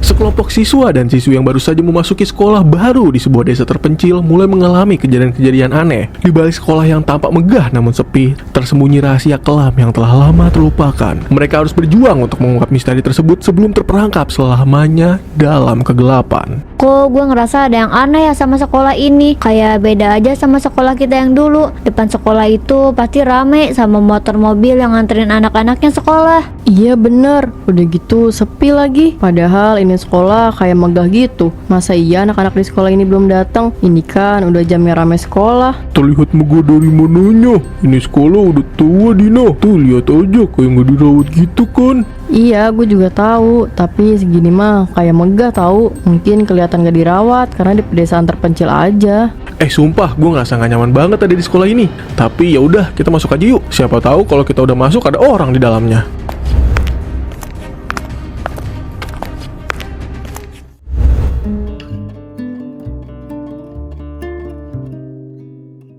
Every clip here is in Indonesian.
Sekelompok siswa dan siswi yang baru saja memasuki sekolah baru di sebuah desa terpencil mulai mengalami kejadian-kejadian aneh. Di balik sekolah yang tampak megah namun sepi, tersembunyi rahasia kelam yang telah lama terlupakan. Mereka harus berjuang untuk mengungkap misteri tersebut sebelum terperangkap selamanya dalam kegelapan. Kok gue ngerasa ada yang aneh ya sama sekolah ini. Kayak beda aja sama sekolah kita yang dulu. Depan sekolah itu pasti rame sama motor mobil yang nganterin anak-anaknya sekolah. Iya bener, udah gitu sepi lagi. Padahal ini sekolah kayak megah gitu. Masa iya anak-anak di sekolah ini belum datang? Ini kan udah jamnya rame sekolah. Terlihat megah dari mananya? Ini sekolah udah tua, Dina. Tuh lihat aja kayak nggak dirawat gitu kan. Iya, gue juga tahu. Tapi segini mah kayak megah tahu. Mungkin kelihatan gak dirawat karena di pedesaan terpencil aja. Sumpah, gue ngerasa gak nyaman banget ada di sekolah ini. Tapi ya udah, kita masuk aja yuk. Siapa tahu kalau kita udah masuk ada orang di dalamnya.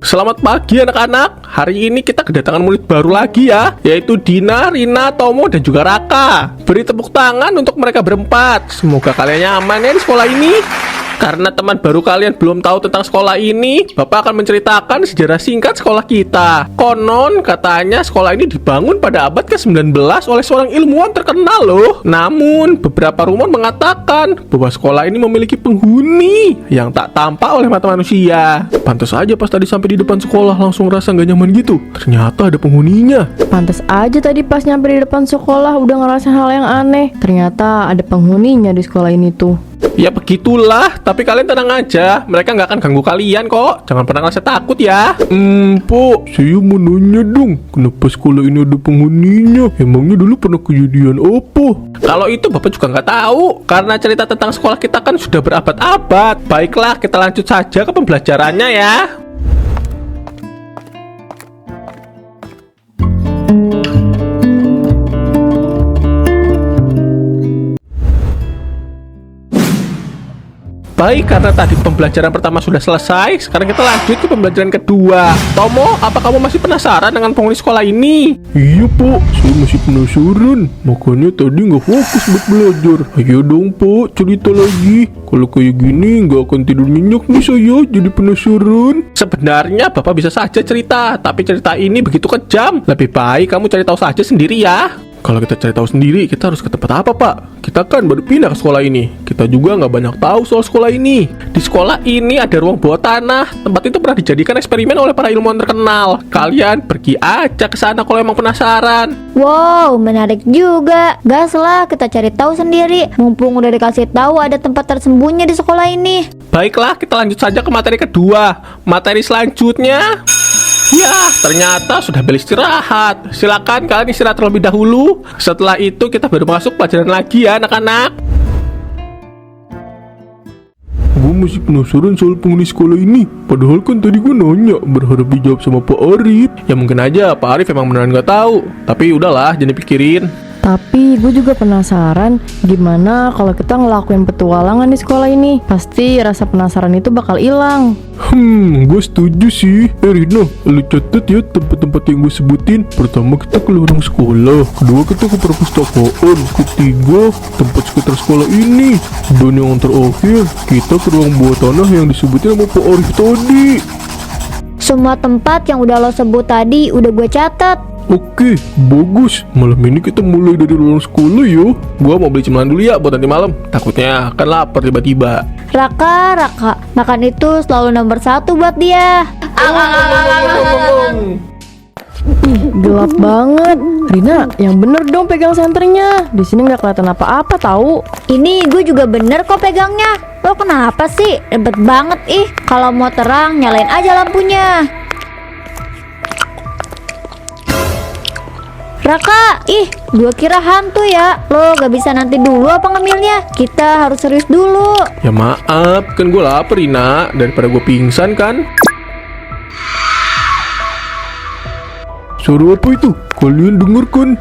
Selamat pagi anak-anak. Hari ini kita kedatangan murid baru lagi ya, yaitu Dina, Rina, Tomo, dan juga Raka. Beri tepuk tangan untuk mereka berempat. Semoga kalian nyaman ya di sekolah ini. Karena teman baru kalian belum tahu tentang sekolah ini, Bapak akan menceritakan sejarah singkat sekolah kita. Konon katanya sekolah ini dibangun pada abad ke-19 oleh seorang ilmuwan terkenal loh. Namun beberapa rumor mengatakan bahwa sekolah ini memiliki penghuni yang tak tampak oleh mata manusia. Pantas aja pas tadi sampai di depan sekolah langsung rasa gak nyaman gitu. Ternyata ada penghuninya. Pantas aja tadi pas nyampe di depan sekolah udah ngerasain hal yang aneh. Ternyata ada penghuninya di sekolah ini tuh. Ya begitulah, tapi kalian tenang aja. Mereka nggak akan ganggu kalian kok. Jangan pernah ngerasa takut ya. Pak, saya mau nanya dong, kenapa sekolah ini ada penghuninya? Emangnya dulu pernah kejadian apa? Kalau itu Bapak juga nggak tahu, karena cerita tentang sekolah kita kan sudah berabad-abad. Baiklah, kita lanjut saja ke pembelajarannya ya. Baik, karena tadi pembelajaran pertama sudah selesai, sekarang kita lanjut ke pembelajaran kedua. Tomo, apa kamu masih penasaran dengan penghuni sekolah ini? Iya, Pak, saya masih penasaran. Makanya tadi nggak fokus buat belajar. Ayo dong, Pak, cerita lagi. Kalau kayak gini nggak akan tidur nyenyak nih saya, jadi penasaran. Sebenarnya Bapak bisa saja cerita, tapi cerita ini begitu kejam. Lebih baik kamu cari tahu saja sendiri ya. Kalau kita cari tahu sendiri, kita harus ke tempat apa, Pak? Kita kan baru pindah ke sekolah ini. Kita juga nggak banyak tahu soal sekolah ini. Di sekolah ini ada ruang bawah tanah. Tempat itu pernah dijadikan eksperimen oleh para ilmuwan terkenal. Kalian pergi aja ke sana kalau emang penasaran. Wow, menarik juga. Gas lah, kita cari tahu sendiri. Mumpung udah dikasih tahu ada tempat tersembunyi di sekolah ini. Baiklah, kita lanjut saja ke materi kedua. Materi selanjutnya. Ya, ternyata sudah bel istirahat. Silakan kalian istirahat terlebih dahulu. Setelah itu kita baru masuk pelajaran lagi ya anak-anak. Gue masih penasaran soal penghuni sekolah ini. Padahal kan tadi gue nanya, berharap dijawab sama Pak Arif. Ya mungkin aja Pak Arif emang beneran gak tahu. Tapi udahlah, jangan dipikirin. Tapi gue juga penasaran gimana kalau kita ngelakuin petualangan di sekolah ini. Pasti rasa penasaran itu bakal hilang. Gue setuju sih. Rina, lu catat ya tempat-tempat yang gue sebutin. Pertama kita ke lorong sekolah, kedua kita ke perpustakaan, ketiga tempat sekitar sekolah ini, dan yang terakhir kita ke ruang bawah tanah yang disebutin sama Pak Arif tadi. Semua tempat yang udah lo sebut tadi udah gue catat. Oke, bagus. Malam ini kita mulai dari ruang sekolah ya. Gua mau beli cemilan dulu ya buat nanti malam. Takutnya akan lapar tiba-tiba. Raka, makan itu selalu nomor 1 buat dia. Gelap banget. Rina, yang bener dong pegang senternya. Di sini nggak kelihatan apa-apa tahu. Ini gue juga bener kok pegangnya. Lo kenapa sih? Ribet banget ih. Kalau mau terang, nyalain aja lampunya. Raka, ih, gua kira hantu ya. Lo gak bisa nanti dulu apa ngemilnya? Kita harus serius dulu. Ya maaf, kan gue lapar Rina. Daripada gue pingsan kan. Suara apa itu? Kalian dengarkan?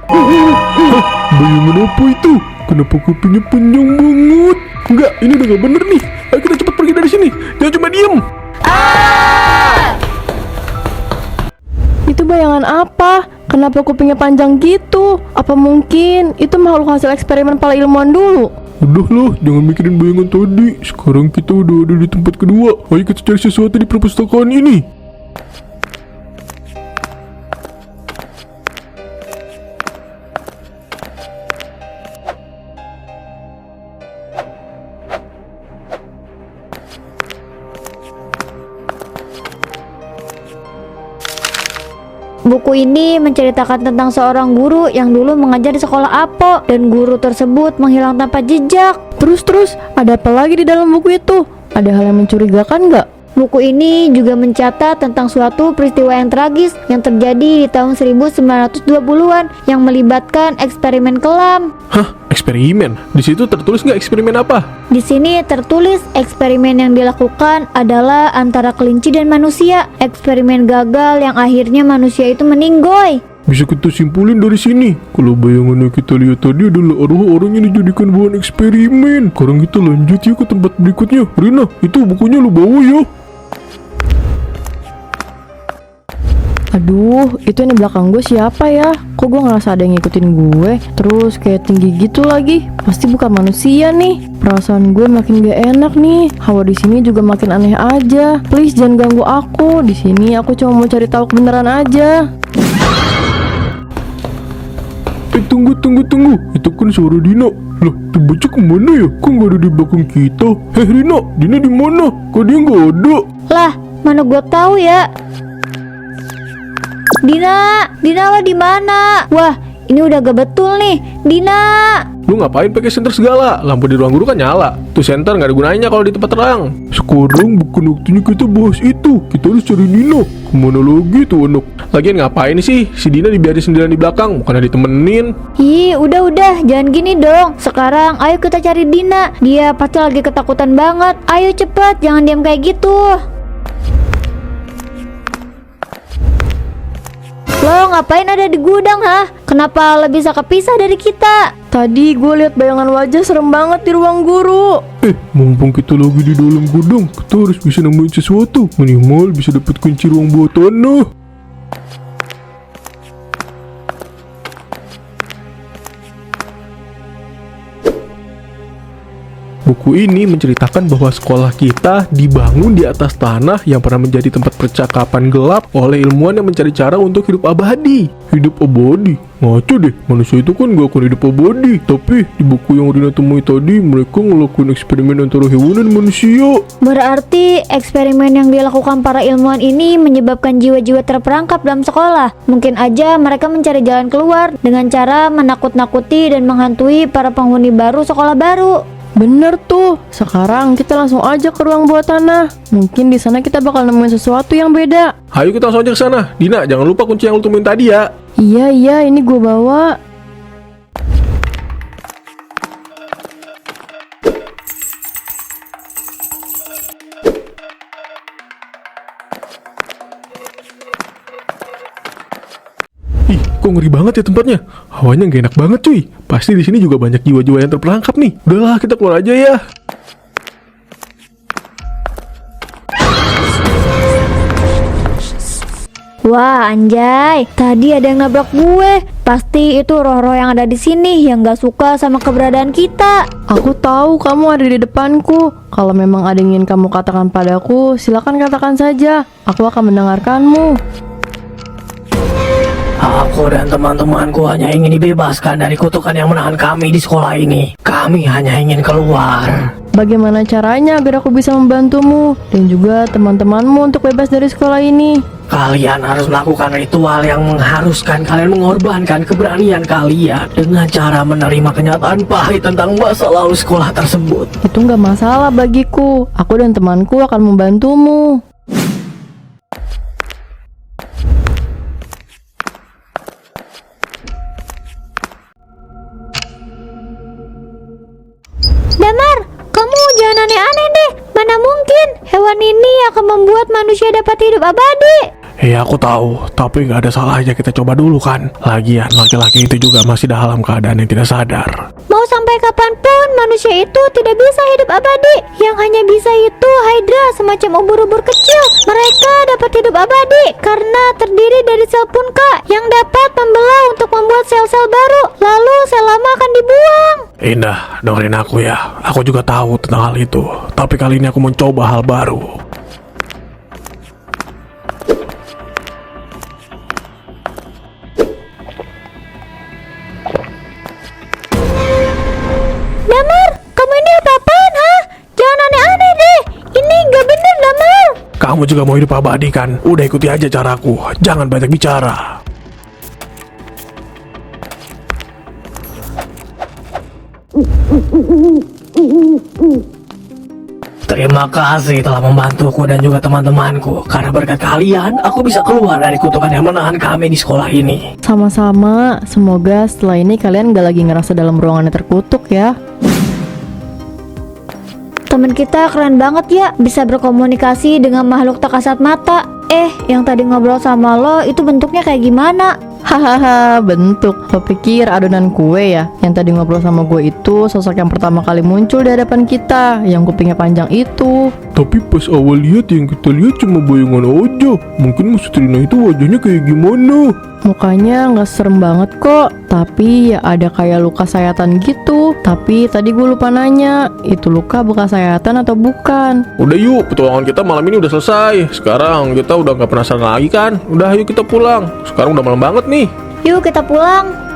Hah, bayangan apa itu? Kenapa kupingnya panjang banget? Enggak, ini udah gak bener nih. Ayo kita cepat pergi dari sini. Jangan cuma diem. Itu bayangan apa? Kenapa kupingnya panjang gitu? Apa mungkin itu makhluk hasil eksperimen para ilmuwan dulu? Udah loh, jangan mikirin bayangan tadi. Sekarang kita udah ada di tempat kedua. Ayo kita cari sesuatu di perpustakaan ini. Buku ini menceritakan tentang seorang guru yang dulu mengajar di sekolah Apo, dan guru tersebut menghilang tanpa jejak. Terus, ada apa lagi di dalam buku itu? Ada hal yang mencurigakan nggak? Buku ini juga mencatat tentang suatu peristiwa yang tragis yang terjadi di tahun 1920-an yang melibatkan eksperimen kelam. Hah? Eksperimen? Di situ tertulis nggak eksperimen apa? Di sini tertulis eksperimen yang dilakukan adalah antara kelinci dan manusia. Eksperimen gagal yang akhirnya manusia itu meninggoy. Bisa kita simpulin dari sini, kalau bayangan yang kita lihat tadi adalah orang yang dijadikan bahan eksperimen. Sekarang kita lanjut ya ke tempat berikutnya. Rina, itu bukunya lu bawa ya. Aduh, itu yang di belakang gue siapa ya? Kok gue ngerasa ada yang ngikutin gue? Terus kayak tinggi gitu lagi. Pasti bukan manusia nih. Perasaan gue makin gak enak nih. Hawa di sini juga makin aneh aja. Please jangan ganggu aku. Di sini aku cuma mau cari tahu kebenaran aja. Tunggu. Itu kan suara Dina. Lah, tuh bocah kemana ya? Kok nggak ada di belakang kita? Rina, Dina di mana? Kok dia nggak ada? Lah, mana gue tahu ya? Dina lo di mana? Wah, ini udah gak betul nih, Dina. Lu ngapain pakai senter segala? Lampu di ruang guru kan nyala. Tuh senter nggak ada gunanya kalau di tempat terang. Sekarang bukan waktunya kita bahas itu. Kita harus cari Dina. Kemana lagi tuh anak? Lagian ngapain sih? Si Dina dibiarin sendirian di belakang, bukannya ditemenin. Ih, udah, jangan gini dong. Sekarang ayo kita cari Dina. Dia pasti lagi ketakutan banget. Ayo cepet, jangan diam kayak gitu. Lo ngapain ada di gudang, ha? Kenapa lo bisa kepisah dari kita? Tadi gue lihat bayangan wajah serem banget di ruang guru. Mumpung kita lagi di dalam gudang, kita harus bisa nemuin sesuatu. Minimal bisa dapat kunci ruang bawah tanah. Buku ini menceritakan bahwa sekolah kita dibangun di atas tanah yang pernah menjadi tempat percakapan gelap oleh ilmuwan yang mencari cara untuk hidup abadi. Hidup abadi? Ngaco deh, manusia itu kan gak akan hidup abadi. Tapi di buku yang Rina temui tadi, mereka ngelakuin eksperimen antara hewan dan manusia. Berarti eksperimen yang dilakukan para ilmuwan ini menyebabkan jiwa-jiwa terperangkap dalam sekolah. Mungkin aja mereka mencari jalan keluar dengan cara menakut-nakuti dan menghantui para penghuni baru sekolah baru. Bener tuh, sekarang kita langsung aja ke ruang bawah tanah. Mungkin di sana kita bakal nemuin sesuatu yang beda. Ayo kita langsung aja ke sana. Dina, jangan lupa kunci yang lu temuin tadi ya. Iya, ini gue bawa. Ih, kok ngeri banget ya tempatnya. Hawanya gak enak banget cuy. Pasti di sini juga banyak jiwa-jiwa yang terperangkap nih. Udahlah, kita keluar aja ya. Wah, anjay, tadi ada yang nabrak gue. Pasti itu roh-roh yang ada di sini yang gak suka sama keberadaan kita. Aku tahu kamu ada di depanku. Kalau memang ada yang ingin kamu katakan padaku, silakan katakan saja. Aku akan mendengarkanmu. Aku dan teman-temanku hanya ingin dibebaskan dari kutukan yang menahan kami di sekolah ini. Kami hanya ingin keluar. Bagaimana caranya agar aku bisa membantumu dan juga teman-temanmu untuk bebas dari sekolah ini? Kalian harus melakukan ritual yang mengharuskan kalian mengorbankan keberanian kalian dengan cara menerima kenyataan pahit tentang masa lalu sekolah tersebut. Itu nggak masalah bagiku. Aku dan temanku akan membantumu. Damar, kamu jangan aneh-aneh deh. Mana mungkin hewan ini akan membuat manusia dapat hidup abadi. Aku tahu, tapi nggak ada salahnya kita coba dulu kan. Lagian laki-laki itu juga masih dalam keadaan yang tidak sadar. Mau sampai kapanpun manusia itu tidak bisa hidup abadi. Yang hanya bisa itu Hydra, semacam ubur-ubur kecil. Mereka dapat hidup abadi karena terdiri dari sel punka yang dapat membelah untuk membuat sel-sel baru. Lalu sel lama akan dibuang. Indah, dengerin aku ya. Aku juga tahu tentang hal itu. Tapi kali ini aku mencoba hal baru. Damar, kamu ini apa-apaan, ha? Jangan aneh-aneh deh. Ini nggak bener, Damar. Kamu juga mau hidup abadi kan? Udah ikuti aja caraku. Jangan banyak bicara. Terima kasih telah membantuku dan juga teman-temanku. Karena berkat kalian, aku bisa keluar dari kutukan yang menahan kami di sekolah ini. Sama-sama, semoga setelah ini kalian gak lagi ngerasa dalam ruangan yang terkutuk ya. Temen kita keren banget ya, bisa berkomunikasi dengan makhluk tak kasat mata. Yang tadi ngobrol sama lo itu bentuknya kayak gimana? Hahaha, bentuk. Lo pikir adonan kue ya? Yang tadi ngobrol sama gue itu sosok yang pertama kali muncul di hadapan kita, yang kupingnya panjang itu. Tapi pas awal lihat yang kita lihat cuma bayangan aja. Mungkin Mas Trina itu wajahnya kayak gimana? Mukanya nggak serem banget kok, tapi ya ada kayak luka sayatan gitu. Tapi tadi gue lupa nanya, itu luka bekas sayatan atau bukan? Udah yuk, petualangan kita malam ini udah selesai. Sekarang kita udah nggak penasaran lagi kan? Udah yuk kita pulang. Sekarang udah malam banget nih. Yuk kita pulang.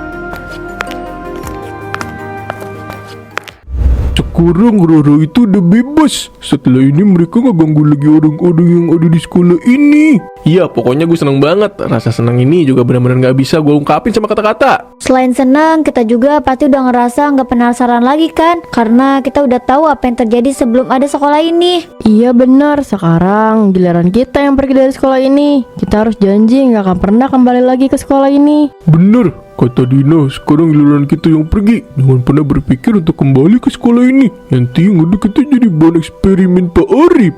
Sekarang Rara itu udah bebas. Setelah ini mereka nggak ganggu lagi orang-orang yang ada di sekolah ini. Iya, pokoknya gue seneng banget. Rasa seneng ini juga benar-benar nggak bisa gue ungkapin sama kata-kata. Selain senang, kita juga pasti udah ngerasa nggak penasaran lagi kan? Karena kita udah tahu apa yang terjadi sebelum ada sekolah ini. Iya benar, sekarang giliran kita yang pergi dari sekolah ini. Kita harus janji nggak akan pernah kembali lagi ke sekolah ini. Bener, kata Dina, sekarang giliran kita yang pergi. Jangan pernah berpikir untuk kembali ke sekolah ini. Nanti yang ada kita jadi bahan eksperimen Pak Arif.